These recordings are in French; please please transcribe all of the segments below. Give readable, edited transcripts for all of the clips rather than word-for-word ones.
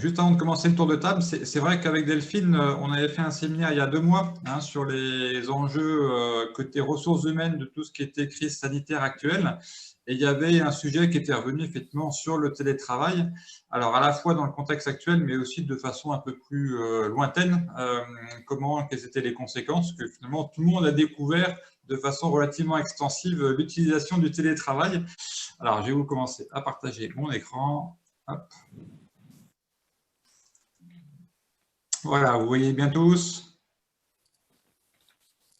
juste avant de commencer le tour de table, c'est vrai qu'avec Delphine, on avait fait un séminaire il y a 2 mois sur les enjeux côté ressources humaines de tout ce qui était crise sanitaire actuelle. Et il y avait un sujet qui était revenu effectivement sur le télétravail. Alors à la fois dans le contexte actuel, mais aussi de façon un peu plus lointaine, quelles étaient les conséquences, que finalement tout le monde a découvert de façon relativement extensive l'utilisation du télétravail. Alors je vais vous commencer à partager mon écran. Hop. Voilà, vous voyez bien tous?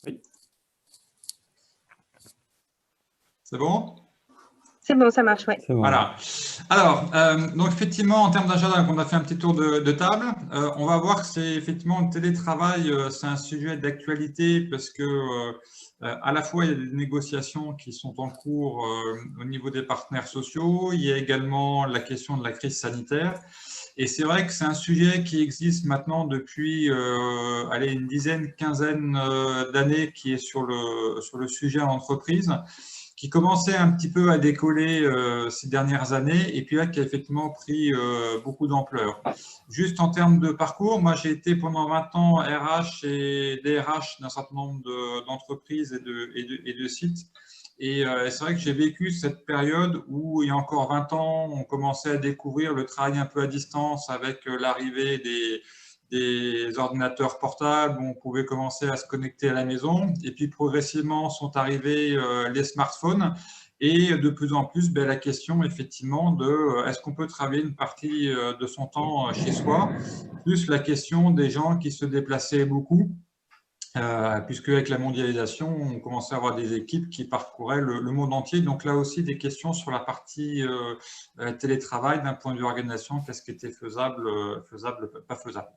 Oui. C'est bon? C'est bon, ça marche, oui. Voilà. Alors, donc effectivement, en termes d'agenda, on a fait un petit tour de table. On va voir que c'est effectivement le télétravail, c'est un sujet d'actualité parce que à la fois il y a des négociations qui sont en cours au niveau des partenaires sociaux, il y a également la question de la crise sanitaire. Et c'est vrai que c'est un sujet qui existe maintenant depuis une dizaine, quinzaine d'années qui est sur le sujet en entreprise, qui commençait un petit peu à décoller ces dernières années et puis là qui a effectivement pris beaucoup d'ampleur. Juste en termes de parcours, moi j'ai été pendant 20 ans RH et DRH d'un certain nombre d'entreprises et de sites. Et c'est vrai que j'ai vécu cette période où, il y a encore 20 ans, on commençait à découvrir le travail un peu à distance avec l'arrivée des ordinateurs portables où on pouvait commencer à se connecter à la maison. Et puis, progressivement, sont arrivés les smartphones. Et de plus en plus, la question, effectivement, de est-ce qu'on peut travailler une partie de son temps chez soi, plus la question des gens qui se déplaçaient beaucoup. Puisque avec la mondialisation, on commençait à avoir des équipes qui parcouraient le monde entier. Donc là aussi, des questions sur la partie télétravail d'un point de vue organisation, qu'est-ce qui était faisable, pas faisable.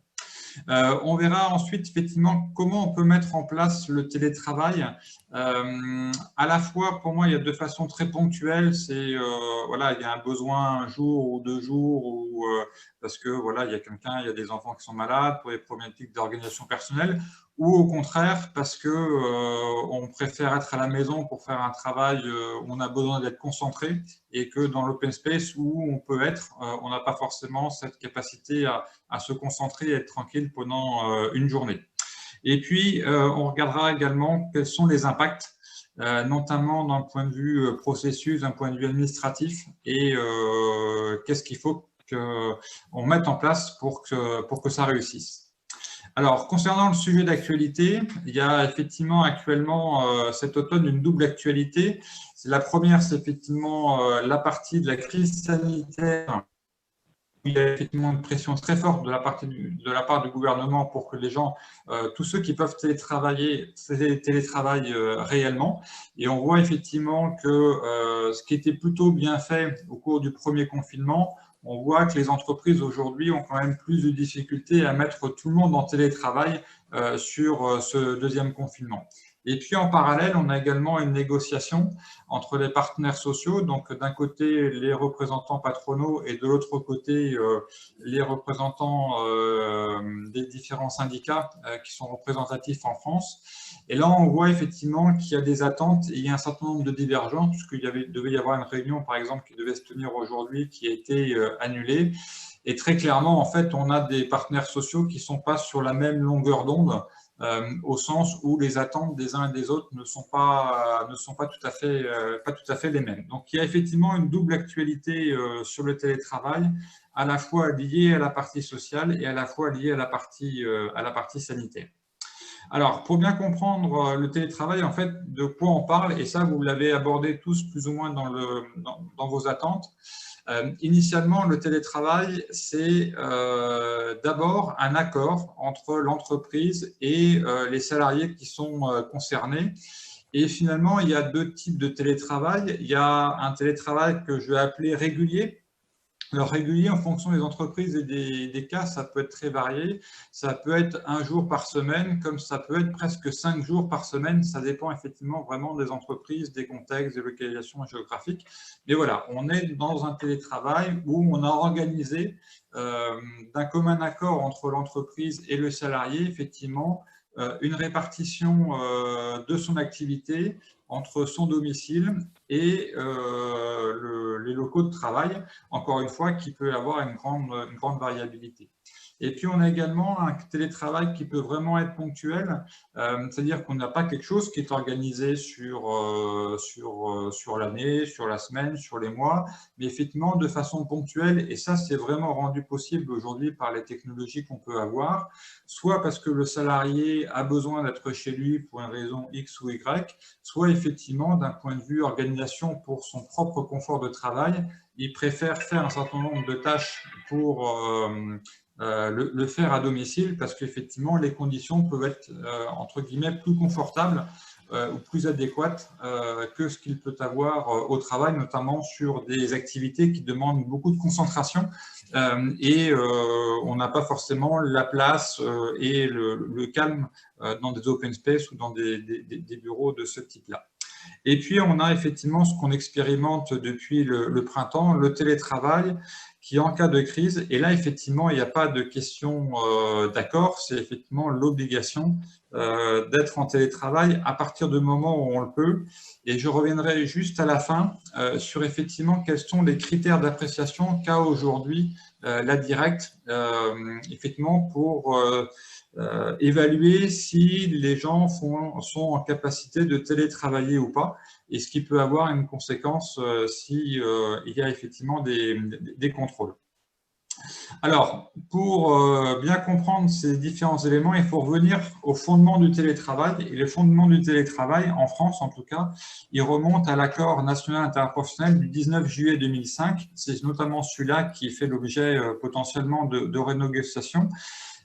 On verra ensuite effectivement comment on peut mettre en place le télétravail. À la fois, pour moi, il y a de façon très ponctuelle. C'est voilà, il y a un besoin un jour ou 2 jours, ou parce que voilà, il y a quelqu'un, il y a des enfants qui sont malades pour les problématiques d'organisation personnelle, ou au contraire parce que on préfère être à la maison pour faire un travail où on a besoin d'être concentré et que dans l'open space où on peut être, on n'a pas forcément cette capacité à se concentrer et être tranquille pendant une journée. Et puis, on regardera également quels sont les impacts, notamment d'un point de vue processus, d'un point de vue administratif, et qu'est-ce qu'il faut qu'on mette en place pour que ça réussisse. Alors, concernant le sujet d'actualité, il y a effectivement actuellement cet automne une double actualité. La première, c'est effectivement la partie de la crise sanitaire. Il y a effectivement une pression très forte de la part du gouvernement pour que les gens, tous ceux qui peuvent télétravailler, télétravaillent réellement. Et on voit effectivement que ce qui était plutôt bien fait au cours du premier confinement, on voit que les entreprises aujourd'hui ont quand même plus de difficultés à mettre tout le monde en télétravail sur ce deuxième confinement. Et puis en parallèle, on a également une négociation entre les partenaires sociaux, donc d'un côté les représentants patronaux et de l'autre côté les représentants des différents syndicats qui sont représentatifs en France. Et là, on voit effectivement qu'il y a des attentes et il y a un certain nombre de divergences, puisqu'il devait y avoir une réunion, par exemple, qui devait se tenir aujourd'hui, qui a été annulée. Et très clairement, en fait, on a des partenaires sociaux qui ne sont pas sur la même longueur d'onde, au sens où les attentes des uns et des autres ne sont pas tout à fait les mêmes. Donc, il y a effectivement une double actualité sur le télétravail, à la fois liée à la partie sociale et à la fois liée à la partie sanitaire. Alors, pour bien comprendre le télétravail, en fait, de quoi on parle, et ça, vous l'avez abordé tous plus ou moins dans vos attentes. Initialement, le télétravail, c'est d'abord un accord entre l'entreprise et les salariés qui sont concernés. Et finalement, il y a 2 types de télétravail. Il y a un télétravail que je vais appeler régulier. Alors, régulier, en fonction des entreprises et des cas, ça peut être très varié. Ça peut être 1 jour par semaine, comme ça peut être presque 5 jours par semaine. Ça dépend effectivement vraiment des entreprises, des contextes, des localisations géographiques. Mais voilà, on est dans un télétravail où on a organisé d'un commun accord entre l'entreprise et le salarié, effectivement, une répartition de son activité entre son domicile et les locaux de travail, encore une fois, qui peut avoir une grande variabilité. Et puis, on a également un télétravail qui peut vraiment être ponctuel, c'est-à-dire qu'on n'a pas quelque chose qui est organisé sur l'année, sur la semaine, sur les mois, mais effectivement de façon ponctuelle. Et ça, c'est vraiment rendu possible aujourd'hui par les technologies qu'on peut avoir, soit parce que le salarié a besoin d'être chez lui pour une raison X ou Y, soit effectivement d'un point de vue organisation pour son propre confort de travail, il préfère faire un certain nombre de tâches pour le faire à domicile parce qu'effectivement, les conditions peuvent être, entre guillemets, plus confortables ou plus adéquates que ce qu'il peut avoir au travail, notamment sur des activités qui demandent beaucoup de concentration et on n'a pas forcément la place et le calme dans des open space ou dans des bureaux de ce type-là. Et puis, on a effectivement ce qu'on expérimente depuis le printemps, le télétravail, qui en cas de crise, et là, effectivement, il n'y a pas de question d'accord, c'est effectivement l'obligation d'être en télétravail à partir du moment où on le peut. Et je reviendrai juste à la fin sur effectivement quels sont les critères d'appréciation qu'a aujourd'hui la Directe, effectivement, pour évaluer si les gens sont en capacité de télétravailler ou pas, et ce qui peut avoir une conséquence si il y a effectivement des contrôles. Alors, pour bien comprendre ces différents éléments, il faut revenir au fondement du télétravail. Et le fondement du télétravail, en France en tout cas, il remonte à l'accord national interprofessionnel du 19 juillet 2005. C'est notamment celui-là qui fait l'objet potentiellement de renégociations.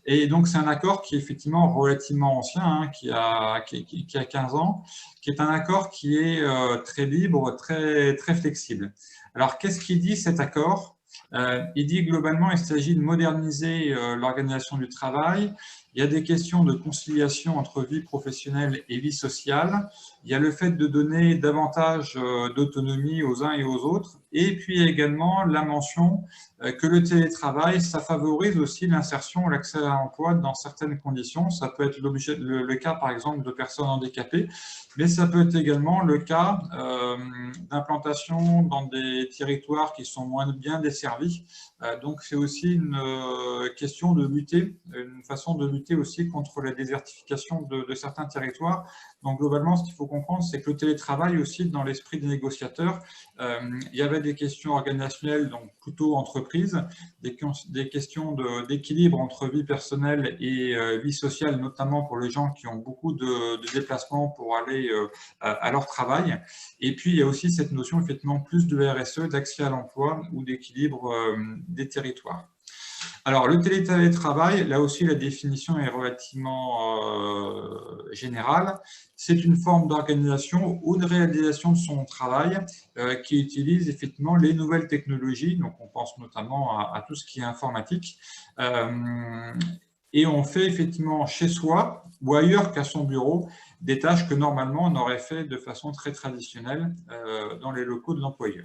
Et donc, c'est un accord qui est effectivement relativement ancien, hein, qui a 15 ans, qui est un accord qui est très libre, très flexible. Alors, qu'est-ce qu'il dit cet accord ? Il dit globalement qu'il s'agit de moderniser l'organisation du travail. Il y a des questions de conciliation entre vie professionnelle et vie sociale. Il y a le fait de donner davantage d'autonomie aux uns et aux autres. Et puis également la mention que le télétravail, ça favorise aussi l'insertion ou l'accès à l'emploi dans certaines conditions. Ça peut être le cas, par exemple, de personnes handicapées, mais ça peut être également le cas d'implantation dans des territoires qui sont moins bien desservis. Donc, c'est aussi une question de lutter, une façon de lutter aussi contre la désertification de certains territoires. Donc, globalement, ce qu'il faut comprendre, c'est que le télétravail aussi, dans l'esprit des négociateurs, il y avait des questions organisationnelles, donc plutôt entreprises, des questions d'équilibre entre vie personnelle et vie sociale, notamment pour les gens qui ont beaucoup de déplacements pour aller à leur travail. Et puis, il y a aussi cette notion, effectivement, plus de RSE, d'accès à l'emploi ou d'équilibre des territoires. Alors, le télétravail, là aussi, la définition est relativement générale. C'est une forme d'organisation ou de réalisation de son travail qui utilise effectivement les nouvelles technologies. Donc, on pense notamment à tout ce qui est informatique. Et on fait effectivement chez soi ou ailleurs qu'à son bureau des tâches que normalement on aurait fait de façon très traditionnelle dans les locaux de l'employeur.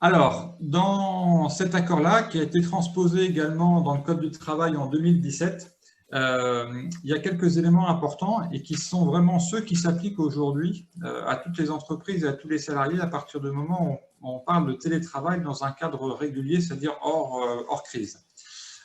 Alors, dans cet accord-là, qui a été transposé également dans le Code du travail en 2017, il y a quelques éléments importants et qui sont vraiment ceux qui s'appliquent aujourd'hui à toutes les entreprises et à tous les salariés à partir du moment où on parle de télétravail dans un cadre régulier, c'est-à-dire hors crise.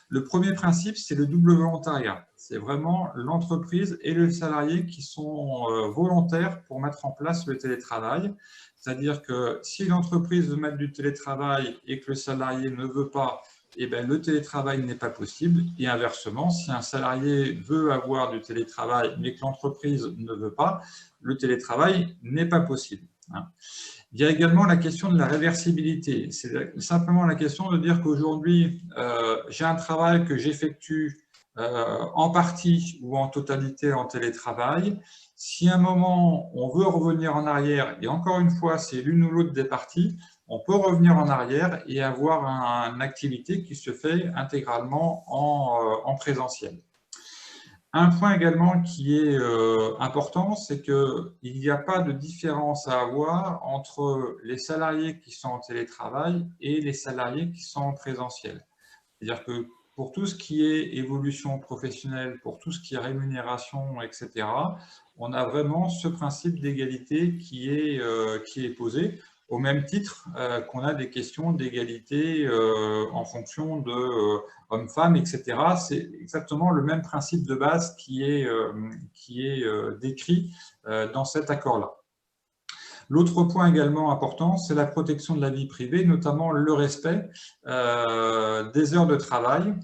Le premier principe, c'est le double volontariat. C'est vraiment l'entreprise et le salarié qui sont volontaires pour mettre en place le télétravail. C'est-à-dire que si l'entreprise veut mettre du télétravail et que le salarié ne veut pas, eh bien, le télétravail n'est pas possible. Et inversement, si un salarié veut avoir du télétravail mais que l'entreprise ne veut pas, le télétravail n'est pas possible. Il y a également la question de la réversibilité. C'est simplement la question de dire qu'aujourd'hui, j'ai un travail que j'effectue en partie ou en totalité en télétravail. Si à un moment, on veut revenir en arrière, et encore une fois, c'est l'une ou l'autre des parties, on peut revenir en arrière et avoir une activité qui se fait intégralement en présentiel. Un point également qui est important, c'est qu'il n'y a pas de différence à avoir entre les salariés qui sont en télétravail et les salariés qui sont en présentiel. C'est-à-dire que pour tout ce qui est évolution professionnelle, pour tout ce qui est rémunération, etc., on a vraiment ce principe d'égalité qui est posé, au même titre qu'on a des questions d'égalité en fonction de hommes-femmes, etc. C'est exactement le même principe de base qui est décrit dans cet accord-là. L'autre point également important, c'est la protection de la vie privée, notamment le respect des heures de travail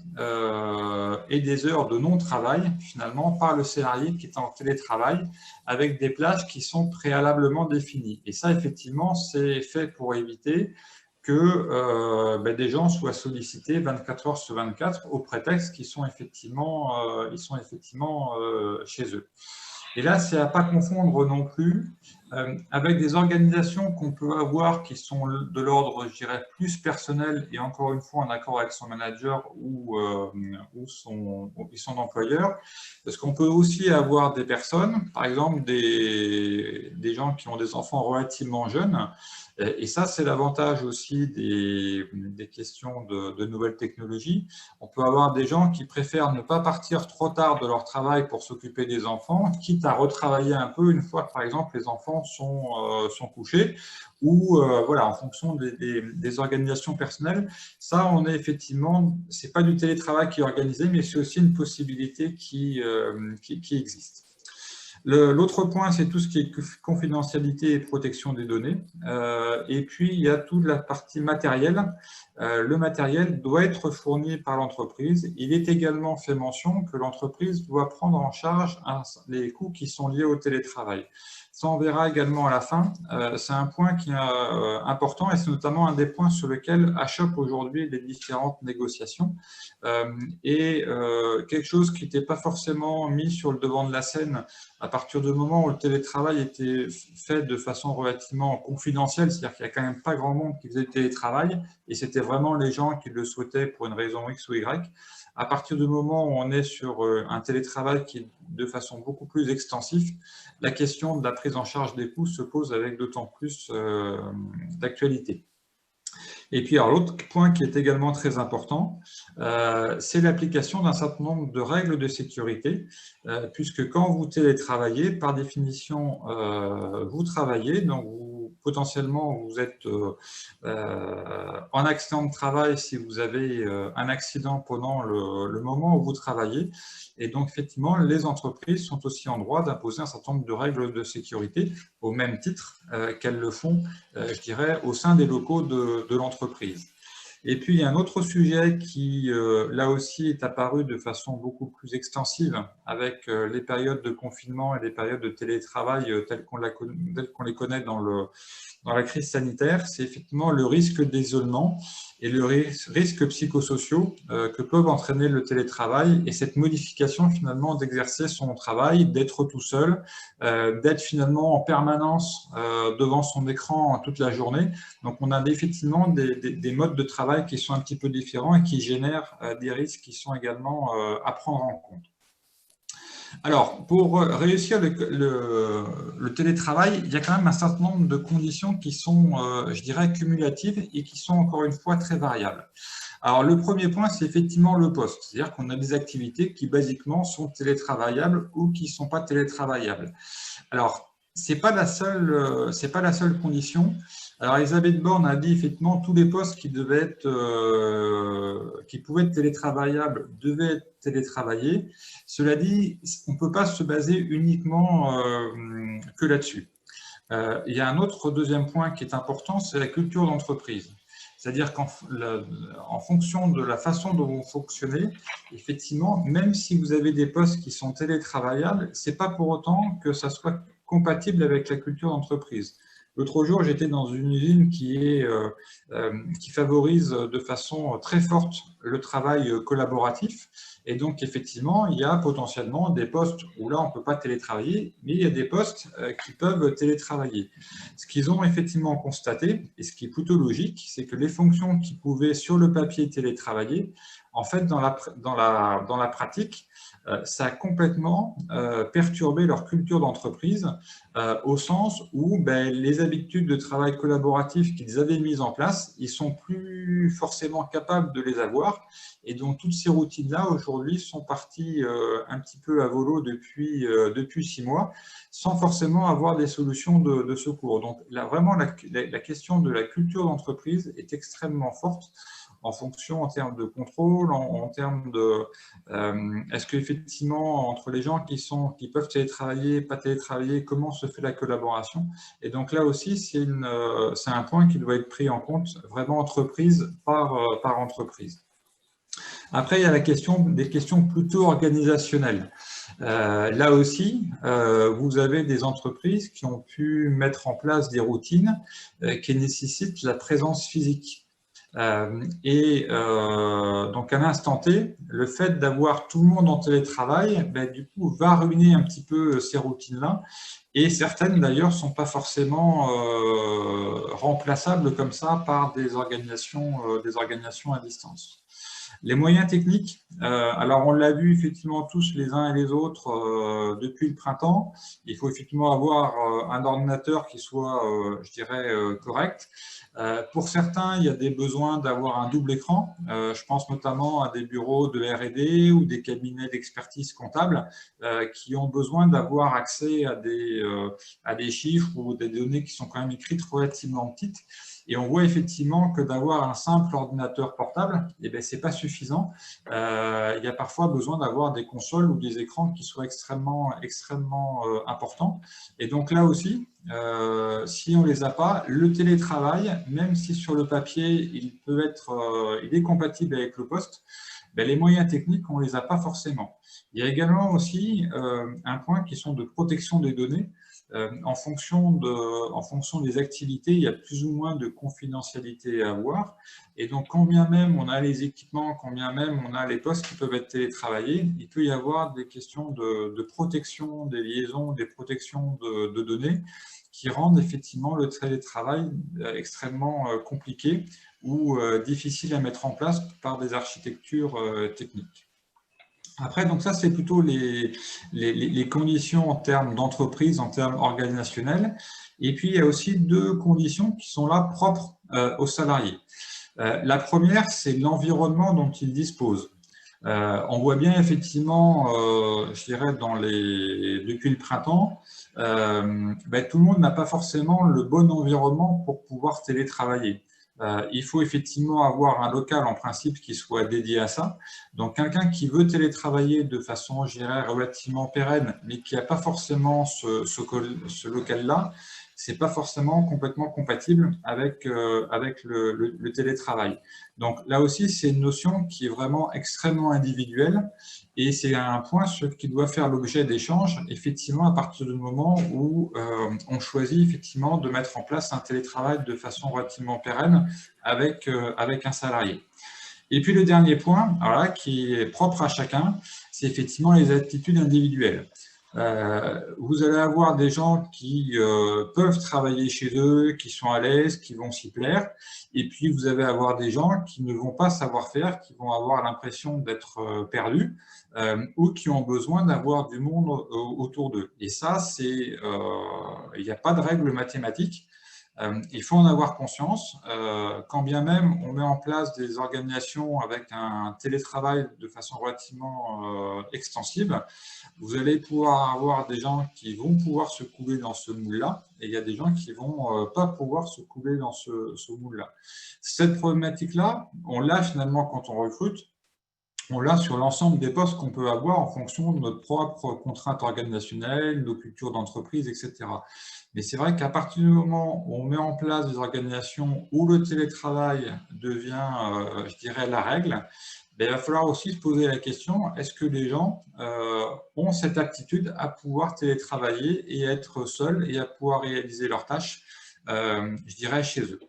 et des heures de non-travail, finalement, par le salarié qui est en télétravail, avec des plages qui sont préalablement définies. Et ça, effectivement, c'est fait pour éviter que des gens soient sollicités 24 heures sur 24 au prétexte qu'ils sont effectivement, chez eux. Et là, c'est à ne pas confondre non plus avec des organisations qu'on peut avoir qui sont de l'ordre, je dirais, plus personnel et encore une fois en accord avec son manager ou son employeur. Parce qu'on peut aussi avoir des personnes, par exemple des gens qui ont des enfants relativement jeunes. Et ça, c'est l'avantage aussi des questions de nouvelles technologies. On peut avoir des gens qui préfèrent ne pas partir trop tard de leur travail pour s'occuper des enfants, quitte à retravailler un peu une fois que, par exemple, les enfants sont couchés, ou voilà, en fonction des organisations personnelles. Ça, on est effectivement, c'est pas du télétravail qui est organisé, mais c'est aussi une possibilité qui existe. L'autre point, c'est tout ce qui est confidentialité et protection des données. Et puis, il y a toute la partie matérielle. Le matériel doit être fourni par l'entreprise. Il est également fait mention que l'entreprise doit prendre en charge les coûts qui sont liés au télétravail. Ça, on verra également à la fin. C'est un point qui est important et c'est notamment un des points sur lesquels achoppent aujourd'hui les différentes négociations. Et quelque chose qui n'était pas forcément mis sur le devant de la scène à partir du moment où le télétravail était fait de façon relativement confidentielle, c'est-à-dire qu'il n'y a quand même pas grand monde qui faisait du télétravail, et c'était vraiment les gens qui le souhaitaient pour une raison X ou Y. À partir du moment où on est sur un télétravail qui est de façon beaucoup plus extensive, la question de la prise en charge des coûts se pose avec d'autant plus d'actualité. Et puis, l'autre point qui est également très important, c'est l'application d'un certain nombre de règles de sécurité, puisque quand vous télétravaillez, par définition, vous travaillez, donc potentiellement, vous êtes en accident de travail si vous avez un accident pendant le moment où vous travaillez. Et donc, effectivement, les entreprises sont aussi en droit d'imposer un certain nombre de règles de sécurité au même titre qu'elles le font, je dirais, au sein des locaux de l'entreprise. Et puis, il y a un autre sujet qui, là aussi, est apparu de façon beaucoup plus extensive avec les périodes de confinement et les périodes de télétravail telles qu'on les connaît dans la crise sanitaire, c'est effectivement le risque d'isolement et le risque psychosociaux que peuvent entraîner le télétravail et cette modification finalement d'exercer son travail, d'être tout seul, d'être finalement en permanence devant son écran toute la journée. Donc on a effectivement des modes de travail qui sont un petit peu différents et qui génèrent des risques qui sont également à prendre en compte. Alors, pour réussir le télétravail, il y a quand même un certain nombre de conditions qui sont, je dirais, cumulatives et qui sont encore une fois très variables. Alors, le premier point, c'est effectivement le poste. C'est-à-dire qu'on a des activités qui, basiquement, sont télétravaillables ou qui ne sont pas télétravaillables. Alors, ce n'est pas la seule condition. Alors, Elisabeth Borne a dit effectivement tous les postes qui pouvaient être télétravaillables devaient être télétravaillés. Cela dit, on ne peut pas se baser uniquement que là-dessus. Il y a un autre deuxième point qui est important, c'est la culture d'entreprise. C'est-à-dire qu'en fonction de la façon dont vous fonctionnez, effectivement, même si vous avez des postes qui sont télétravaillables, ce n'est pas pour autant que ça soit compatible avec la culture d'entreprise. L'autre jour, j'étais dans une usine qui favorise de façon très forte le travail collaboratif. Et donc, effectivement, il y a potentiellement des postes où là, on ne peut pas télétravailler, mais il y a des postes qui peuvent télétravailler. Ce qu'ils ont effectivement constaté, et ce qui est plutôt logique, c'est que les fonctions qui pouvaient sur le papier télétravailler, en fait, dans la pratique, ça a complètement perturbé leur culture d'entreprise au sens où les habitudes de travail collaboratif qu'ils avaient mises en place, ils ne sont plus forcément capables de les avoir avoir. Et donc, toutes ces routines-là, aujourd'hui, sont parties un petit peu à volo depuis 6 mois, sans forcément avoir des solutions de secours. Donc, là, vraiment, la question de la culture d'entreprise est extrêmement forte en fonction, en termes de contrôle, en termes de est-ce qu'effectivement, entre les gens qui peuvent télétravailler, pas télétravailler, comment se fait la collaboration? Et donc là aussi, c'est un point qui doit être pris en compte vraiment entreprise par entreprise. Après, il y a des questions plutôt organisationnelles. Là aussi, vous avez des entreprises qui ont pu mettre en place des routines qui nécessitent la présence physique. Donc, à l'instant T, le fait d'avoir tout le monde en télétravail, du coup, va ruiner un petit peu ces routines-là. Et certaines, d'ailleurs, ne sont pas forcément remplaçables comme ça par des organisations à distance. Les moyens techniques, alors on l'a vu effectivement tous les uns et les autres depuis le printemps. Il faut effectivement avoir un ordinateur qui soit, je dirais, correct. Pour certains, il y a des besoins d'avoir un double écran. Je pense notamment à des bureaux de R&D ou des cabinets d'expertise comptable qui ont besoin d'avoir accès à des chiffres ou des données qui sont quand même écrites relativement petites. Et on voit effectivement que d'avoir un simple ordinateur portable, ce n'est pas suffisant. Il y a parfois besoin d'avoir des consoles ou des écrans qui soient extrêmement importants. Et donc là aussi, si on ne les a pas, le télétravail, même si sur le papier, il est compatible avec le poste, les moyens techniques, on ne les a pas forcément. Il y a également aussi un point qui sont de protection des données. En fonction des activités, il y a plus ou moins de confidentialité à avoir. Et donc, quand bien même on a les équipements, quand bien même on a les postes qui peuvent être télétravaillés, il peut y avoir des questions de protection des liaisons, des protections de données qui rendent effectivement le télétravail extrêmement compliqué ou difficile à mettre en place par des architectures techniques. Après, donc ça, c'est plutôt les conditions en termes d'entreprise, en termes organisationnels. Et puis, il y a aussi 2 conditions qui sont là propres aux salariés. La première, c'est l'environnement dont ils disposent. On voit bien effectivement, je dirais, depuis le printemps, tout le monde n'a pas forcément le bon environnement pour pouvoir télétravailler. Il faut effectivement avoir un local en principe qui soit dédié à ça. Donc, quelqu'un qui veut télétravailler de façon, je dirais, relativement pérenne, mais qui n'a pas forcément ce local-là, ce n'est pas forcément complètement compatible avec le télétravail. Donc, là aussi, c'est une notion qui est vraiment extrêmement individuelle et c'est un point qui doit faire l'objet d'échanges, effectivement, à partir du moment où on choisit effectivement de mettre en place un télétravail de façon relativement pérenne avec un salarié. Et puis, le dernier point, alors là, qui est propre à chacun, c'est effectivement les attitudes individuelles. Vous allez avoir des gens qui peuvent travailler chez eux, qui sont à l'aise, qui vont s'y plaire. Et puis, vous allez avoir des gens qui ne vont pas savoir faire, qui vont avoir l'impression d'être perdus ou qui ont besoin d'avoir du monde autour d'eux. Et ça, il n'y a pas de règle mathématique. Il faut en avoir conscience. Quand bien même on met en place des organisations avec un télétravail de façon relativement extensive, vous allez pouvoir avoir des gens qui vont pouvoir se couler dans ce moule-là et il y a des gens qui ne vont pas pouvoir se couler dans ce moule-là. Cette problématique-là, on l'a finalement quand on recrute. On l'a sur l'ensemble des postes qu'on peut avoir en fonction de notre propre contrainte organisationnelle, nos cultures d'entreprise, etc. Mais c'est vrai qu'à partir du moment où on met en place des organisations où le télétravail devient, je dirais, la règle, il va falloir aussi se poser la question, est-ce que les gens ont cette aptitude à pouvoir télétravailler et être seuls et à pouvoir réaliser leurs tâches, je dirais, chez eux.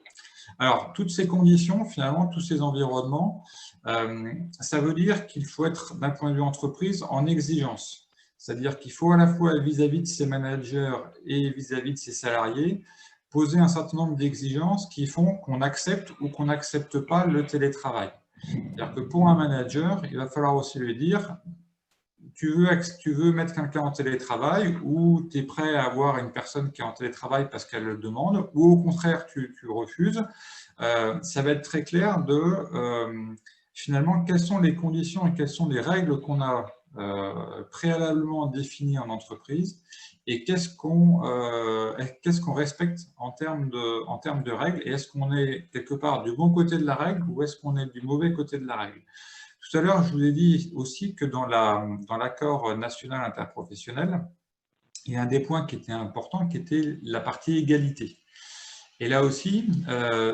Alors, toutes ces conditions, finalement, tous ces environnements, ça veut dire qu'il faut être, d'un point de vue entreprise, en exigence. C'est-à-dire qu'il faut à la fois vis-à-vis de ses managers et vis-à-vis de ses salariés, poser un certain nombre d'exigences qui font qu'on accepte ou qu'on n'accepte pas le télétravail. C'est-à-dire que pour un manager, il va falloir aussi lui dire tu veux mettre quelqu'un en télétravail ou tu es prêt à avoir une personne qui est en télétravail parce qu'elle le demande ou au contraire tu refuses. Ça va être très clair finalement, quelles sont les conditions et quelles sont les règles qu'on a préalablement définies en entreprise et qu'est-ce qu'on respecte en termes de règles et est-ce qu'on est quelque part du bon côté de la règle ou est-ce qu'on est du mauvais côté de la règle. Tout à l'heure, je vous ai dit aussi que dans l'accord national interprofessionnel, il y a un des points qui était important, qui était la partie égalité. Et là aussi,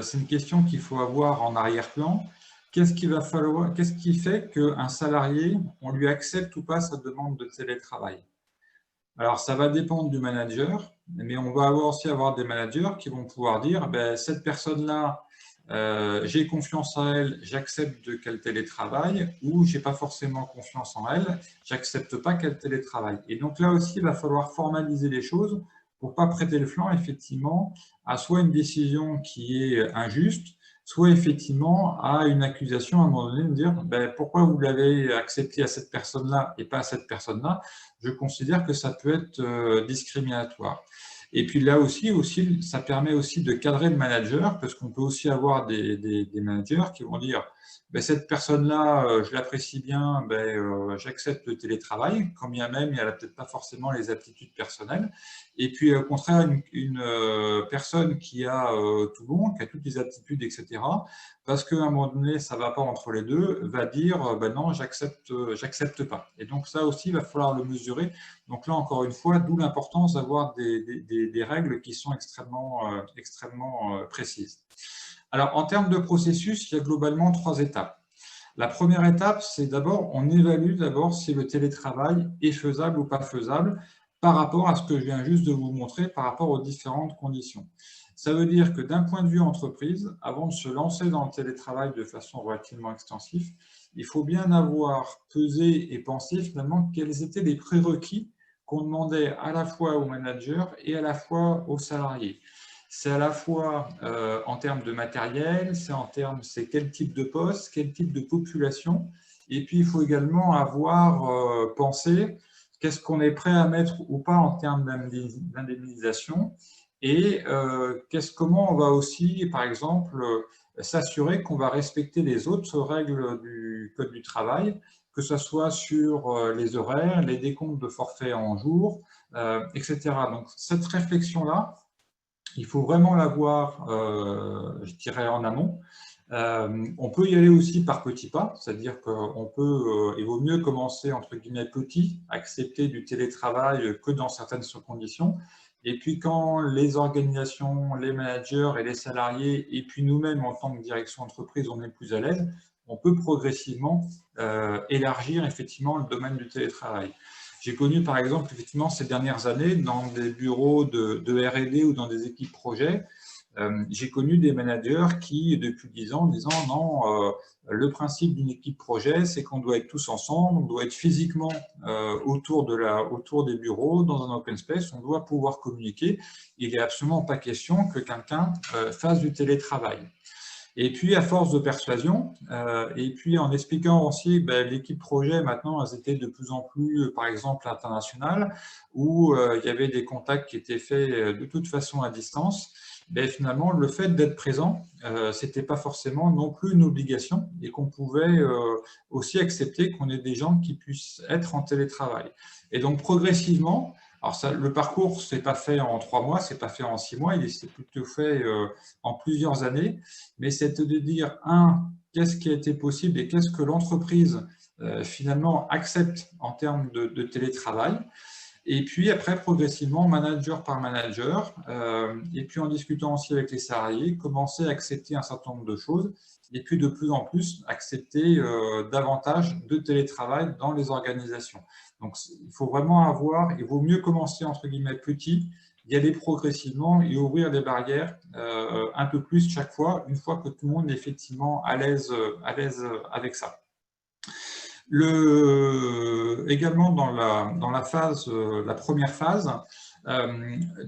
c'est une question qu'il faut avoir en arrière-plan. Qu'est-ce qui fait qu'un salarié, on lui accepte ou pas sa demande de télétravail? Alors, ça va dépendre du manager, mais on va aussi avoir des managers qui vont pouvoir dire cette personne-là, j'ai confiance en elle, j'accepte qu'elle télétravaille, ou j'ai pas forcément confiance en elle, j'accepte pas qu'elle télétravaille. Et donc là aussi, il va falloir formaliser les choses pour pas prêter le flanc effectivement à soit une décision qui est injuste, soit effectivement à une accusation à un moment donné de dire pourquoi vous l'avez accepté à cette personne-là et pas à cette personne-là. Je considère que ça peut être discriminatoire. Et puis là aussi, ça permet aussi de cadrer le manager, parce qu'on peut aussi avoir des managers qui vont dire cette personne-là, je l'apprécie bien, j'accepte le télétravail, quand bien même elle n'a peut-être pas forcément les aptitudes personnelles. Et puis au contraire, une personne qui a tout bon, qui a toutes les aptitudes, etc., parce qu'à un moment donné, ça ne va pas entre les deux, va dire non, j'accepte pas. Et donc ça aussi, il va falloir le mesurer. Donc là, encore une fois, d'où l'importance d'avoir des règles qui sont extrêmement précises. Alors, en termes de processus, il y a globalement 3 étapes. La première étape, c'est d'abord, on évalue d'abord si le télétravail est faisable ou pas faisable par rapport à ce que je viens juste de vous montrer, par rapport aux différentes conditions. Ça veut dire que d'un point de vue entreprise, avant de se lancer dans le télétravail de façon relativement extensive, il faut bien avoir pesé et pensé finalement quels étaient les prérequis qu'on demandait à la fois aux managers et à la fois aux salariés. C'est à la fois en termes de matériel, c'est quel type de poste, quel type de population, et puis il faut également avoir pensé qu'est-ce qu'on est prêt à mettre ou pas en termes d'indemnisation, et comment on va aussi, par exemple, s'assurer qu'on va respecter les autres règles du Code du travail, que ce soit sur les horaires, les décomptes de forfait en jour, etc. Donc cette réflexion-là, il faut vraiment l'avoir, je dirais, en amont. On peut y aller aussi par petits pas, c'est-à-dire il vaut mieux commencer entre guillemets petit, accepter du télétravail que dans certaines conditions. Et puis quand les organisations, les managers et les salariés, et puis nous-mêmes en tant que direction d'entreprise, on est plus à l'aise, on peut progressivement élargir effectivement le domaine du télétravail. J'ai connu par exemple effectivement ces dernières années dans des bureaux de R&D ou dans des équipes projets, j'ai connu des managers qui, depuis 10 ans, disant non, le principe d'une équipe projet, c'est qu'on doit être tous ensemble, on doit être physiquement autour des bureaux, dans un open space, on doit pouvoir communiquer. Il n'est absolument pas question que quelqu'un fasse du télétravail. Et puis, à force de persuasion, et puis en expliquant aussi, l'équipe projet, maintenant, elles étaient de plus en plus, par exemple, internationales, où il y avait des contacts qui étaient faits de toute façon à distance. Finalement, le fait d'être présent, ce n'était pas forcément non plus une obligation et qu'on pouvait aussi accepter qu'on ait des gens qui puissent être en télétravail. Et donc, progressivement, alors le parcours, ce n'est pas fait en 3 mois, ce n'est pas fait en 6 mois, il s'est plutôt fait en plusieurs années, mais c'est de dire, qu'est-ce qui a été possible et qu'est-ce que l'entreprise finalement accepte en termes de télétravail. Et puis après, progressivement, manager par manager, et puis en discutant aussi avec les salariés, commencer à accepter un certain nombre de choses, et puis de plus en plus accepter davantage de télétravail dans les organisations. Donc, il faut vraiment il vaut mieux commencer entre guillemets petit, y aller progressivement et ouvrir les barrières un peu plus chaque fois, une fois que tout le monde est effectivement à l'aise avec ça. Également dans la première phase,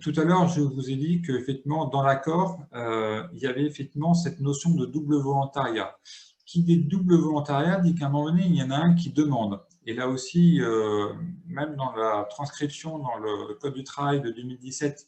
tout à l'heure, je vous ai dit qu'effectivement, dans l'accord, il y avait effectivement cette notion de double volontariat. Qui dit double volontariat dit qu'à un moment donné, il y en a un qui demande. Et là aussi, même dans la transcription dans le Code du travail de 2017,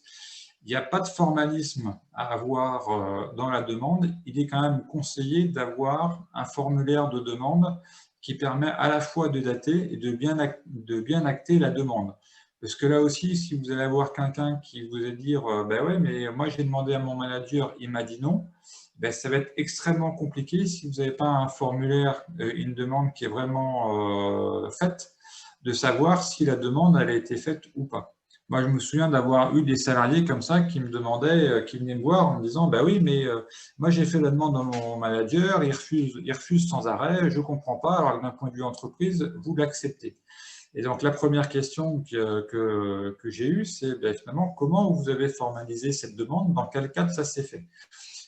il n'y a pas de formalisme à avoir dans la demande. Il est quand même conseillé d'avoir un formulaire de demande qui permet à la fois de dater et de bien acter la demande. Parce que là aussi, si vous allez avoir quelqu'un qui vous va dire ben ouais, mais moi j'ai demandé à mon manager, il m'a dit non, ben, ça va être extrêmement compliqué si vous n'avez pas un formulaire, une demande qui est vraiment faite, de savoir si la demande elle a été faite ou pas. Moi, je me souviens d'avoir eu des salariés comme ça qui me demandaient, qui venaient me voir en me disant bah oui, mais moi j'ai fait la demande à mon manager, il refuse sans arrêt, je ne comprends pas, alors que d'un point de vue entreprise, vous l'acceptez. Et donc, la première question que j'ai eue, c'est ben, finalement, comment vous avez formalisé cette demande, dans quel cadre ça s'est fait?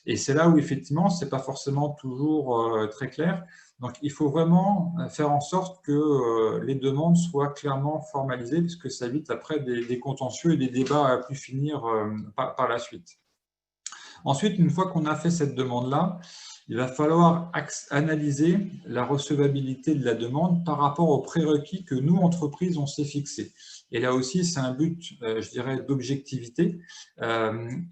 Et c'est là où, effectivement, ce n'est pas forcément toujours très clair. Donc, il faut vraiment faire en sorte que les demandes soient clairement formalisées, puisque ça évite après des contentieux et des débats à plus finir par la suite. Ensuite, une fois qu'on a fait cette demande-là, il va falloir analyser la recevabilité de la demande par rapport aux prérequis que nous, entreprises, on s'est fixés. Et là aussi, c'est un but, je dirais, d'objectivité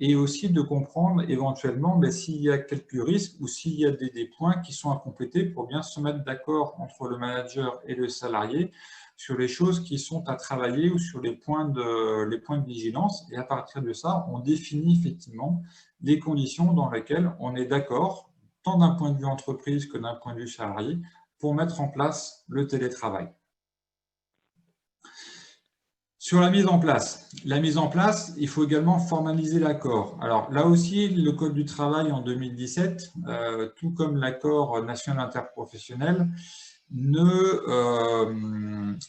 et aussi de comprendre éventuellement s'il y a quelques risques ou s'il y a des points qui sont à compléter pour bien se mettre d'accord entre le manager et le salarié sur les choses qui sont à travailler ou sur les points de vigilance. Et à partir de ça, on définit effectivement les conditions dans lesquelles on est d'accord, tant d'un point de vue entreprise que d'un point de vue salarié, pour mettre en place le télétravail. Sur la mise en place, il faut également formaliser l'accord. Alors là aussi, le Code du travail en 2017, tout comme l'accord national interprofessionnel,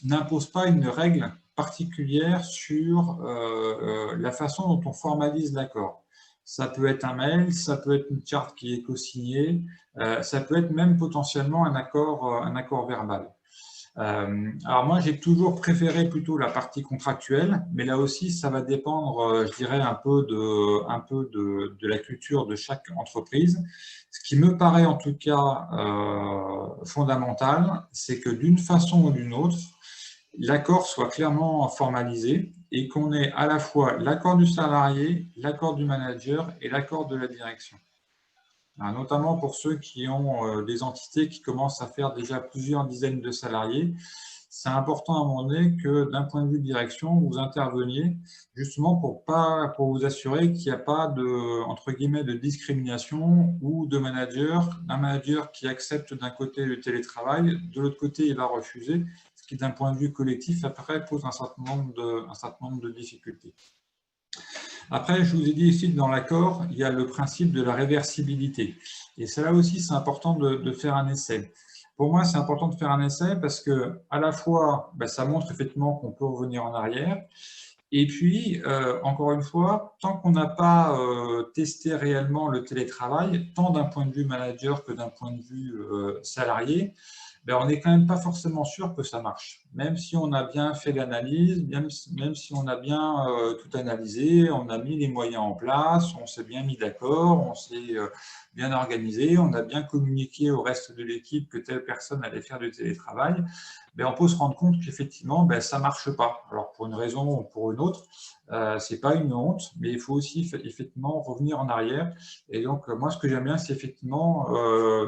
n'impose pas une règle particulière sur la façon dont on formalise l'accord. Ça peut être un mail, ça peut être une charte qui est co-signée, ça peut être même potentiellement un accord verbal. Alors moi, j'ai toujours préféré plutôt la partie contractuelle, mais là aussi, ça va dépendre, je dirais, un peu de la culture de chaque entreprise. Ce qui me paraît en tout cas fondamental, c'est que d'une façon ou d'une autre, l'accord soit clairement formalisé et qu'on ait à la fois l'accord du salarié, l'accord du manager et l'accord de la direction. Notamment pour ceux qui ont des entités qui commencent à faire déjà plusieurs dizaines de salariés, c'est important à un moment donné que d'un point de vue direction, vous interveniez justement pour vous assurer qu'il n'y a pas entre guillemets, de discrimination ou d'un manager qui accepte d'un côté le télétravail, de l'autre côté il va refuser, ce qui d'un point de vue collectif après pose un certain nombre de difficultés. Après, je vous ai dit ici que dans l'accord, il y a le principe de la réversibilité. Et c'est là aussi, c'est important de faire un essai. Pour moi, c'est important de faire un essai parce que, à la fois, ça montre effectivement qu'on peut revenir en arrière. Et puis, encore une fois, tant qu'on n'a pas testé réellement le télétravail, tant d'un point de vue manager que d'un point de vue salarié, on n'est quand même pas forcément sûr que ça marche. Même si on a bien fait l'analyse, même si on a bien tout analysé, on a mis les moyens en place, on s'est bien mis d'accord, on s'est bien organisé, on a bien communiqué au reste de l'équipe que telle personne allait faire du télétravail, on peut se rendre compte qu'effectivement, ça ne marche pas. Alors, pour une raison ou pour une autre, ce n'est pas une honte, mais il faut aussi effectivement revenir en arrière. Et donc, moi, ce que j'aime bien, c'est effectivement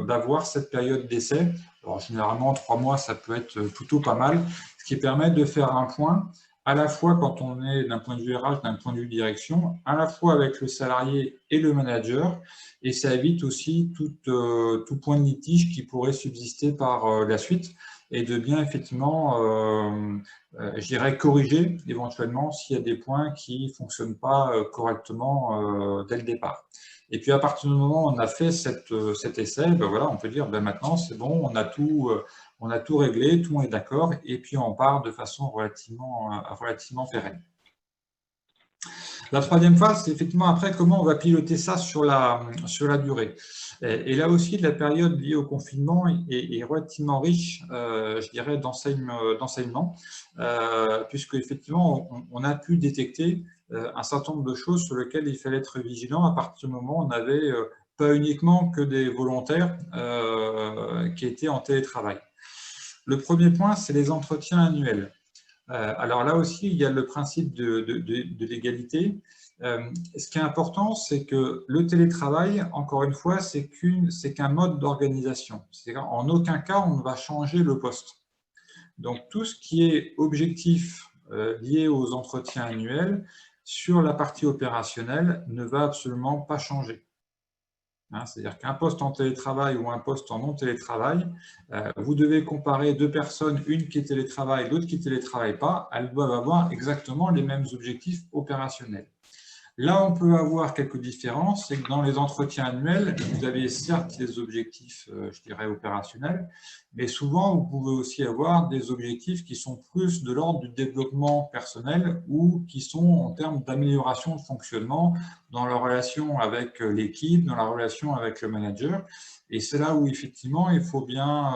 d'avoir cette période d'essai. Alors, généralement, 3 mois, ça peut être plutôt pas mal, ce qui permet de faire un point, à la fois quand on est d'un point de vue RH, d'un point de vue direction, à la fois avec le salarié et le manager, et ça évite aussi tout point de litige qui pourrait subsister par la suite, et de bien effectivement, je dirais, corriger éventuellement s'il y a des points qui ne fonctionnent pas correctement dès le départ. Et puis à partir du moment où on a fait cet essai, voilà, on peut dire maintenant c'est bon, on a tout réglé, tout le monde est d'accord, et puis on part de façon relativement pérenne. La troisième phase, c'est effectivement après comment on va piloter ça sur la durée. Et là aussi, la période liée au confinement est relativement riche, je dirais, d'enseignement, puisque effectivement, on a pu détecter un certain nombre de choses sur lesquelles il fallait être vigilant à partir du moment où on n'avait pas uniquement que des volontaires qui étaient en télétravail. Le premier point, c'est les entretiens annuels. Alors là aussi, il y a le principe de l'égalité. Ce qui est important, c'est que le télétravail, encore une fois, c'est qu'un mode d'organisation. En aucun cas, on ne va changer le poste. Donc, tout ce qui est objectif lié aux entretiens annuels sur la partie opérationnelle ne va absolument pas changer. C'est-à-dire qu'un poste en télétravail ou un poste en non-télétravail, vous devez comparer deux personnes, une qui télétravaille, l'autre qui ne télétravaille pas, elles doivent avoir exactement les mêmes objectifs opérationnels. Là, on peut avoir quelques différences, c'est que dans les entretiens annuels, vous avez certes des objectifs, je dirais, opérationnels, mais souvent, vous pouvez aussi avoir des objectifs qui sont plus de l'ordre du développement personnel ou qui sont en termes d'amélioration de fonctionnement dans la relation avec l'équipe, dans la relation avec le manager. Et c'est là où, effectivement, il faut bien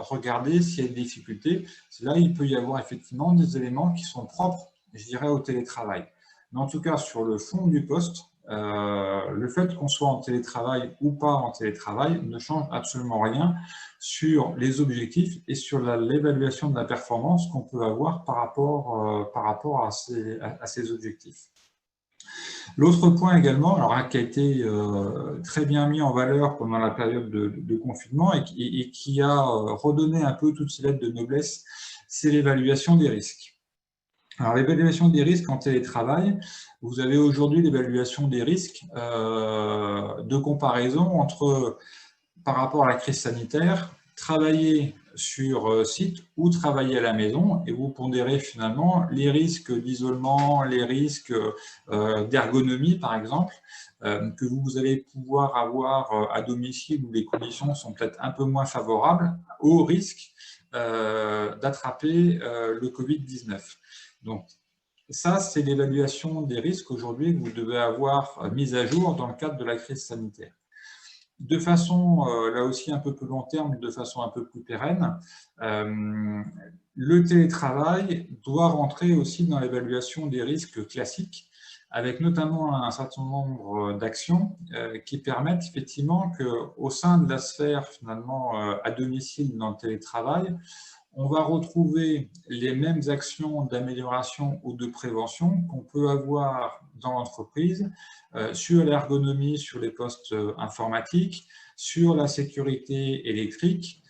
regarder s'il y a des difficultés. C'est là où il peut y avoir, effectivement, des éléments qui sont propres, je dirais, au télétravail. Mais en tout cas, sur le fond du poste, le fait qu'on soit en télétravail ou pas en télétravail ne change absolument rien sur les objectifs et sur l'évaluation de la performance qu'on peut avoir par rapport à ces objectifs. L'autre point également, alors, qui a été très bien mis en valeur pendant la période de confinement et qui a redonné un peu toutes ces lettres de noblesse, c'est l'évaluation des risques. Alors, l'évaluation des risques en télétravail, vous avez aujourd'hui l'évaluation des risques de comparaison par rapport à la crise sanitaire, travailler sur site ou travailler à la maison, et vous pondérez finalement les risques d'isolement, les risques d'ergonomie, par exemple, que vous allez pouvoir avoir à domicile où les conditions sont peut-être un peu moins favorables, au risque d'attraper le Covid-19. Donc, ça, c'est l'évaluation des risques aujourd'hui que vous devez avoir mise à jour dans le cadre de la crise sanitaire. De façon, là aussi, un peu plus long terme, de façon un peu plus pérenne, le télétravail doit rentrer aussi dans l'évaluation des risques classiques, avec notamment un certain nombre d'actions qui permettent effectivement qu'au sein de la sphère finalement à domicile dans le télétravail, on va retrouver les mêmes actions d'amélioration ou de prévention qu'on peut avoir dans l'entreprise sur l'ergonomie, sur les postes informatiques, sur la sécurité électrique,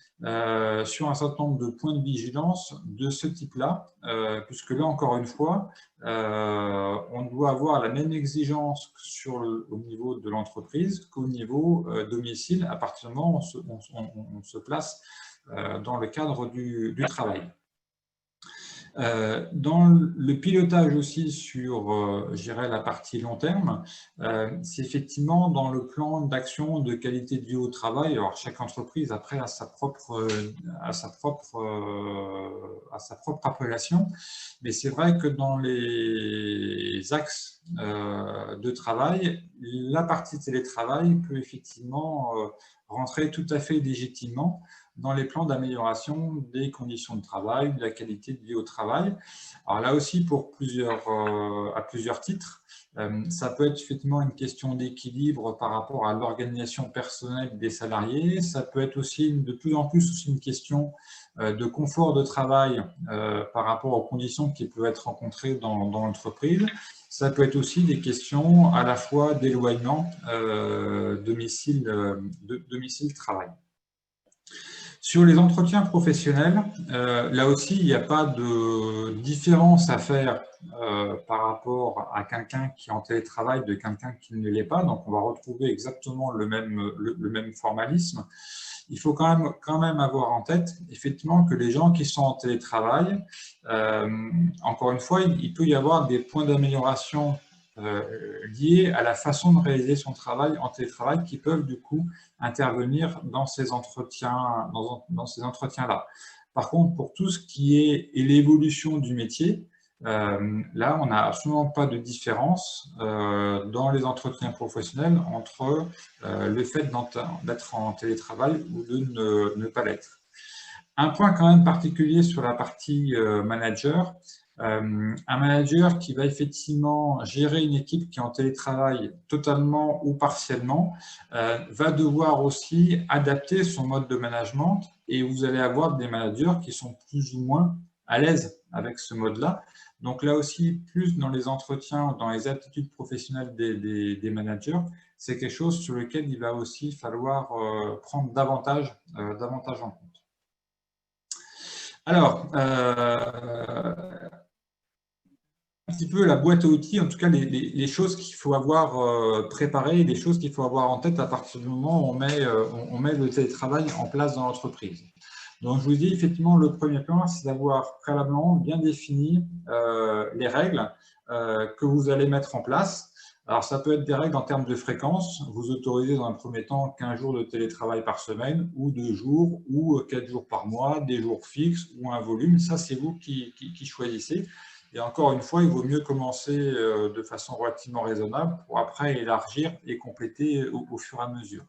sur un certain nombre de points de vigilance de ce type-là, puisque là, encore une fois, on doit avoir la même exigence au niveau de l'entreprise qu'au niveau domicile, à partir du moment où on se place dans le cadre du travail. Dans le pilotage aussi sur, je dirais, la partie long terme, c'est effectivement dans le plan d'action de qualité de vie au travail. Alors, chaque entreprise, après, a sa propre appellation, mais c'est vrai que dans les axes de travail, la partie télétravail peut effectivement rentrer tout à fait légitimement dans les plans d'amélioration des conditions de travail, de la qualité de vie au travail. Alors là aussi, à plusieurs titres, ça peut être effectivement une question d'équilibre par rapport à l'organisation personnelle des salariés, ça peut être aussi de plus en plus aussi une question de confort de travail par rapport aux conditions qui peuvent être rencontrées dans l'entreprise. Ça peut être aussi des questions à la fois d'éloignement domicile-travail. Sur les entretiens professionnels, là aussi, il n'y a pas de différence à faire par rapport à quelqu'un qui est en télétravail de quelqu'un qui ne l'est pas. Donc, on va retrouver exactement le même formalisme. Il faut quand même avoir en tête, effectivement, que les gens qui sont en télétravail, encore une fois, il peut y avoir des points d'amélioration liés à la façon de réaliser son travail en télétravail qui peuvent du coup intervenir dans ces entretiens, dans ces entretiens-là. Par contre, pour tout ce qui est l'évolution du métier, là, on n'a absolument pas de différence dans les entretiens professionnels entre le fait d'être en télétravail ou de ne pas l'être. Un point quand même particulier sur la partie manager, un manager qui va effectivement gérer une équipe qui est en télétravail totalement ou partiellement va devoir aussi adapter son mode de management et vous allez avoir des managers qui sont plus ou moins à l'aise avec ce mode-là. Donc là aussi, plus dans les entretiens, dans les aptitudes professionnelles des managers, c'est quelque chose sur lequel il va aussi falloir prendre davantage en compte. Alors, un petit peu la boîte à outils, en tout cas les choses qu'il faut avoir préparées, les choses qu'il faut avoir en tête à partir du moment où on met le télétravail en place dans l'entreprise. Donc, je vous dis, effectivement, le premier point, c'est d'avoir préalablement bien défini les règles que vous allez mettre en place. Alors, ça peut être des règles en termes de fréquence. Vous autorisez dans un premier temps 15 jours de télétravail par semaine, ou 2 jours, ou 4 jours par mois, des jours fixes, ou un volume. Ça, c'est vous qui choisissez. Et encore une fois, il vaut mieux commencer de façon relativement raisonnable pour après élargir et compléter au fur et à mesure.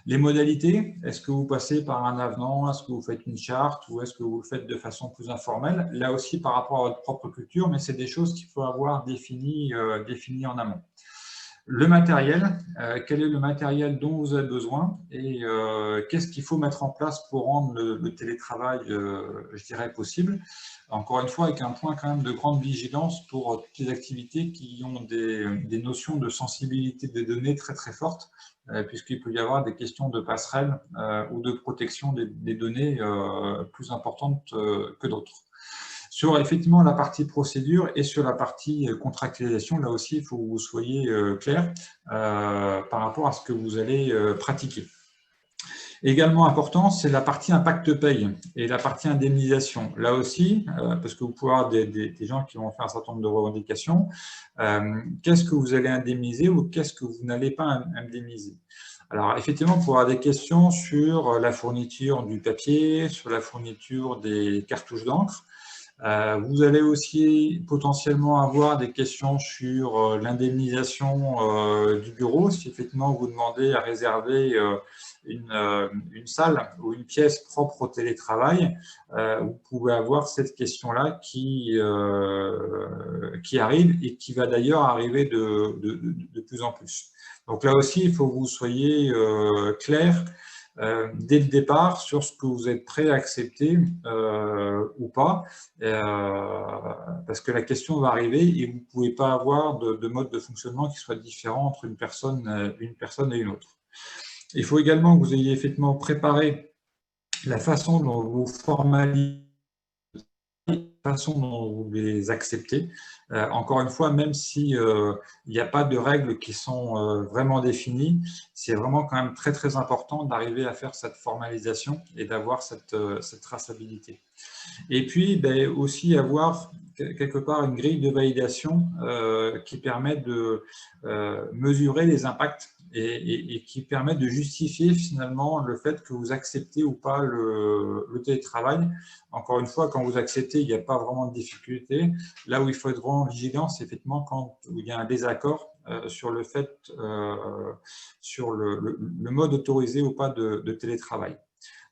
Les modalités, est-ce que vous passez par un avenant, est-ce que vous faites une charte ou est-ce que vous le faites de façon plus informelle? Là aussi, par rapport à votre propre culture, mais c'est des choses qu'il faut avoir définies en amont. Le matériel, quel est le matériel dont vous avez besoin et qu'est-ce qu'il faut mettre en place pour rendre le télétravail, je dirais, possible. Encore une fois, avec un point quand même de grande vigilance pour toutes les activités qui ont des notions de sensibilité des données très très fortes, puisqu'il peut y avoir des questions de passerelle ou de protection des données plus importantes que d'autres. Sur effectivement la partie procédure et sur la partie contractualisation, là aussi, il faut que vous soyez clair par rapport à ce que vous allez pratiquer. Également important, c'est la partie impact paye et la partie indemnisation. Là aussi, parce que vous pouvez avoir des gens qui vont faire un certain nombre de revendications, qu'est-ce que vous allez indemniser ou qu'est-ce que vous n'allez pas indemniser? Alors, effectivement, pour avoir des questions sur la fourniture du papier, sur la fourniture des cartouches d'encre. Vous allez aussi potentiellement avoir des questions sur l'indemnisation du bureau. Si effectivement vous demandez à réserver une salle ou une pièce propre au télétravail, vous pouvez avoir cette question-là qui arrive et qui va d'ailleurs arriver de plus en plus. Donc là aussi, il faut que vous soyez clair dès le départ sur ce que vous êtes prêt à accepter ou pas, parce que la question va arriver et vous ne pouvez pas avoir de mode de fonctionnement qui soit différent entre une personne et une autre. Il faut également que vous ayez effectivement préparé la façon dont vous formalisez, la façon dont vous les acceptez. Encore une fois, même s'il n'y a pas de règles qui sont vraiment définies, c'est vraiment quand même très très important d'arriver à faire cette formalisation et d'avoir cette traçabilité. Et puis aussi avoir quelque part une grille de validation qui permet de mesurer les impacts et qui permet de justifier finalement le fait que vous acceptez ou pas le télétravail. Encore une fois, quand vous acceptez, il n'y a pas vraiment de difficulté. Là où il faut être vraiment vigilant, c'est effectivement quand il y a un désaccord sur le fait, sur le mode autorisé ou pas de télétravail.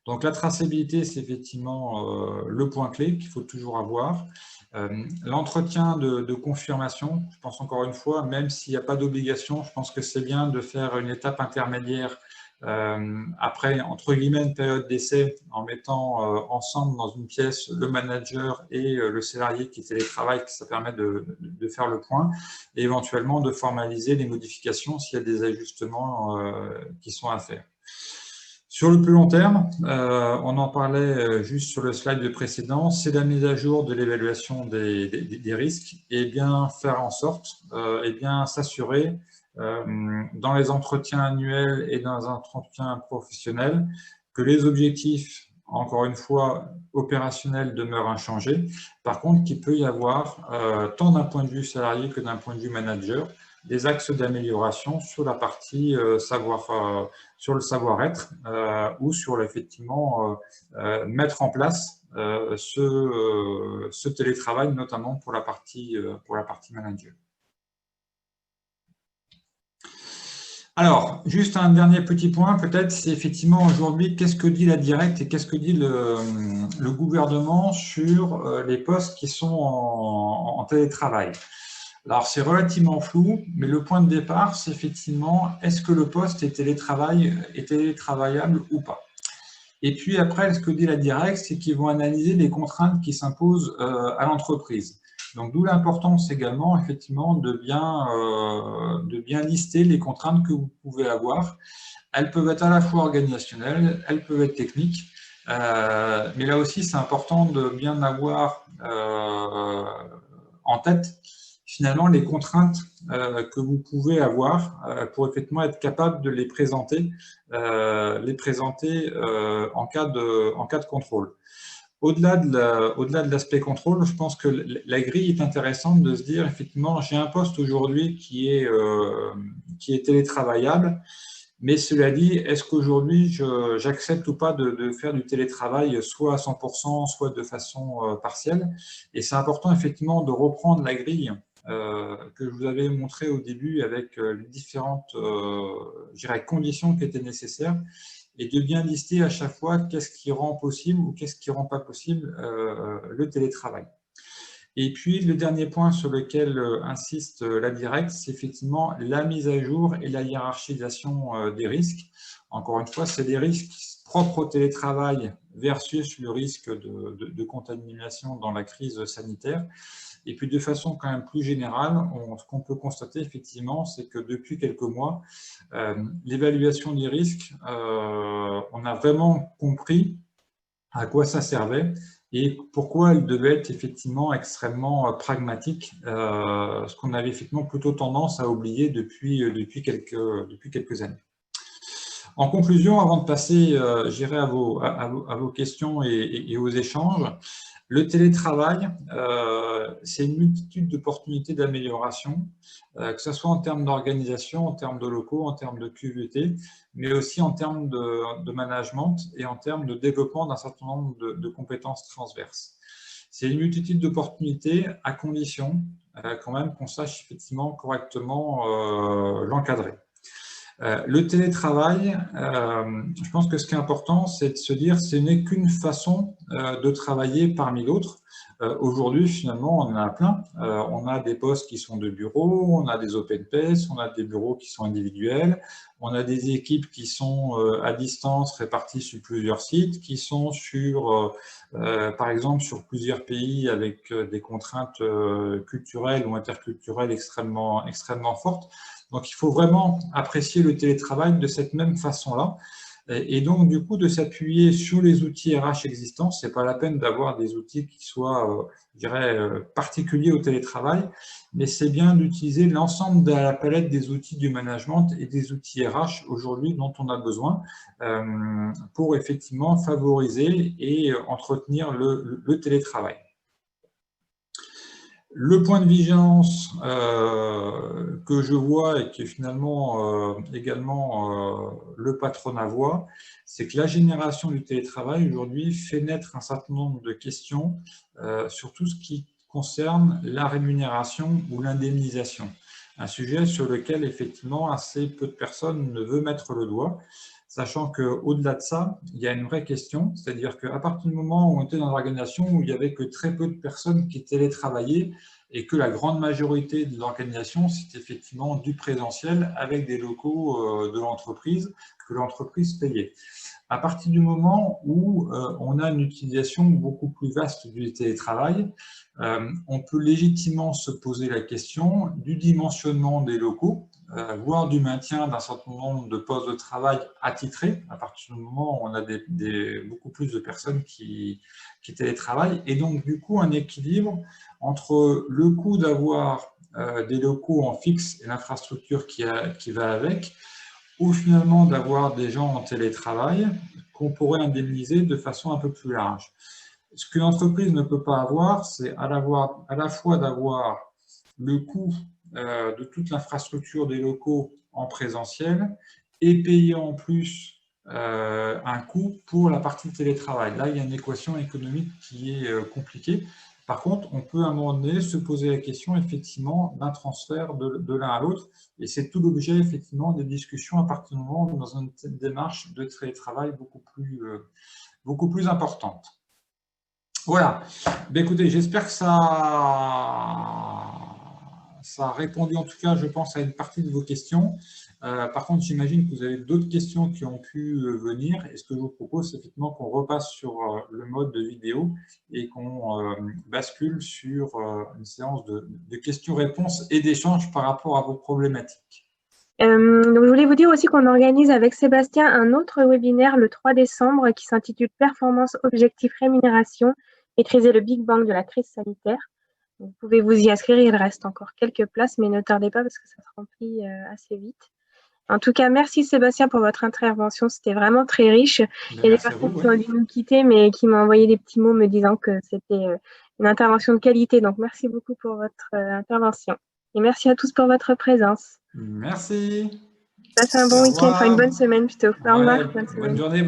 Donc la traçabilité, c'est effectivement le point clé qu'il faut toujours avoir. L'entretien de confirmation, je pense encore une fois, même s'il n'y a pas d'obligation, je pense que c'est bien de faire une étape intermédiaire après, entre guillemets, une période d'essai en mettant ensemble dans une pièce le manager et le salarié qui télétravaille, ça permet de faire le point et éventuellement de formaliser les modifications s'il y a des ajustements qui sont à faire. Sur le plus long terme, on en parlait juste sur le slide précédent, c'est la mise à jour de l'évaluation des risques et bien faire en sorte, et bien s'assurer dans les entretiens annuels et dans les entretiens professionnels que les objectifs, encore une fois, opérationnels demeurent inchangés. Par contre, qu'il peut y avoir, tant d'un point de vue salarié que d'un point de vue manager, des axes d'amélioration sur la partie sur le savoir-être ou sur effectivement mettre en place ce télétravail, notamment pour la partie manager. Alors, juste un dernier petit point, peut-être, c'est effectivement aujourd'hui, qu'est-ce que dit la Directe et qu'est-ce que dit le gouvernement sur les postes qui sont en télétravail. Alors, c'est relativement flou, mais le point de départ, c'est effectivement, est-ce que le poste est télétravaillable ou pas? Et puis après, ce que dit la directe, c'est qu'ils vont analyser les contraintes qui s'imposent à l'entreprise. Donc, d'où l'importance également, effectivement, de bien lister les contraintes que vous pouvez avoir. Elles peuvent être à la fois organisationnelles, elles peuvent être techniques, mais là aussi, c'est important de bien avoir en tête, finalement, les contraintes que vous pouvez avoir pour effectivement être capable de les présenter en cas de contrôle. Au-delà de l'aspect contrôle, je pense que la grille est intéressante de se dire, effectivement, j'ai un poste aujourd'hui qui est télétravaillable, mais cela dit, est-ce qu'aujourd'hui, j'accepte ou pas de faire du télétravail soit à 100%, soit de façon partielle? Et c'est important, effectivement, de reprendre la grille que je vous avais montrée au début avec les différentes je dirais, conditions qui étaient nécessaires, et de bien lister à chaque fois qu'est-ce qui rend possible ou qu'est-ce qui ne rend pas possible le télétravail. Et puis, le dernier point sur lequel insiste la directe, c'est effectivement la mise à jour et la hiérarchisation des risques. Encore une fois, c'est des risques propres au télétravail versus le risque de contamination dans la crise sanitaire. Et puis, de façon quand même plus générale, ce qu'on peut constater effectivement, c'est que depuis quelques mois, l'évaluation des risques, on a vraiment compris à quoi ça servait et pourquoi elle devait être effectivement extrêmement pragmatique, ce qu'on avait effectivement plutôt tendance à oublier depuis quelques années. En conclusion, avant de passer j'irai à vos questions et aux échanges, le télétravail, c'est une multitude d'opportunités d'amélioration, que ce soit en termes d'organisation, en termes de locaux, en termes de QVT, mais aussi en termes de management et en termes de développement d'un certain nombre de compétences transverses. C'est une multitude d'opportunités à condition quand même qu'on sache effectivement correctement l'encadrer. Le télétravail, je pense que ce qui est important, c'est de se dire que ce n'est qu'une façon de travailler parmi d'autres. Aujourd'hui, finalement, on en a plein. On a des postes qui sont de bureaux, on a des open space, on a des bureaux qui sont individuels, on a des équipes qui sont à distance réparties sur plusieurs sites, qui sont par exemple sur plusieurs pays avec des contraintes culturelles ou interculturelles extrêmement fortes. Donc, il faut vraiment apprécier le télétravail de cette même façon-là. Et donc, du coup, de s'appuyer sur les outils RH existants. Ce n'est pas la peine d'avoir des outils qui soient, je dirais, particuliers au télétravail, mais c'est bien d'utiliser l'ensemble de la palette des outils du management et des outils RH aujourd'hui dont on a besoin pour effectivement favoriser et entretenir le télétravail. Le point de vigilance que je vois et qui est finalement également le patronat voit, c'est que la génération du télétravail aujourd'hui fait naître un certain nombre de questions sur tout ce qui concerne la rémunération ou l'indemnisation. Un sujet sur lequel effectivement assez peu de personnes ne veulent mettre le doigt, sachant qu'au-delà de ça, il y a une vraie question, c'est-à-dire qu'à partir du moment où on était dans une organisation où il n'y avait que très peu de personnes qui télétravaillaient et que la grande majorité de l'organisation, c'est effectivement du présentiel avec des locaux de l'entreprise que l'entreprise payait. À partir du moment où on a une utilisation beaucoup plus vaste du télétravail, on peut légitimement se poser la question du dimensionnement des locaux, voire du maintien d'un certain nombre de postes de travail attitrés, à partir du moment où on a beaucoup plus de personnes qui télétravaillent, et donc du coup un équilibre entre le coût d'avoir des locaux en fixe et l'infrastructure qui va avec, ou finalement d'avoir des gens en télétravail qu'on pourrait indemniser de façon un peu plus large. Ce qu'une entreprise ne peut pas avoir, c'est à la fois d'avoir le coût de toute l'infrastructure des locaux en présentiel et payer en plus un coût pour la partie télétravail. Là, il y a une équation économique qui est compliquée. Par contre, on peut à un moment donné se poser la question effectivement d'un transfert de l'un à l'autre, et c'est tout l'objet effectivement des discussions à partir du moment où dans une démarche de télétravail beaucoup plus importante. Voilà. Bien, écoutez, j'espère que ça ça a répondu en tout cas, je pense, à une partie de vos questions. Par contre, j'imagine que vous avez d'autres questions qui ont pu venir. Et ce que je vous propose, c'est effectivement qu'on repasse sur le mode de vidéo et qu'on bascule sur une séance de questions-réponses et d'échanges par rapport à vos problématiques. Donc, je voulais vous dire aussi qu'on organise avec Sébastien un autre webinaire le 3 décembre qui s'intitule Performance, objectif, rémunération, maîtriser le Big Bang de la crise sanitaire. Donc, vous pouvez vous y inscrire, il reste encore quelques places, mais ne tardez pas parce que ça se remplit assez vite. En tout cas, merci Sébastien pour votre intervention, c'était vraiment très riche. Il y a des personnes qui ont dû nous quitter, mais qui m'ont envoyé des petits mots me disant que c'était une intervention de qualité. Donc, merci beaucoup pour votre intervention. Et merci à tous pour votre présence. Merci. Passez un bon week-end, enfin une bonne semaine plutôt. Au revoir. Bonne journée.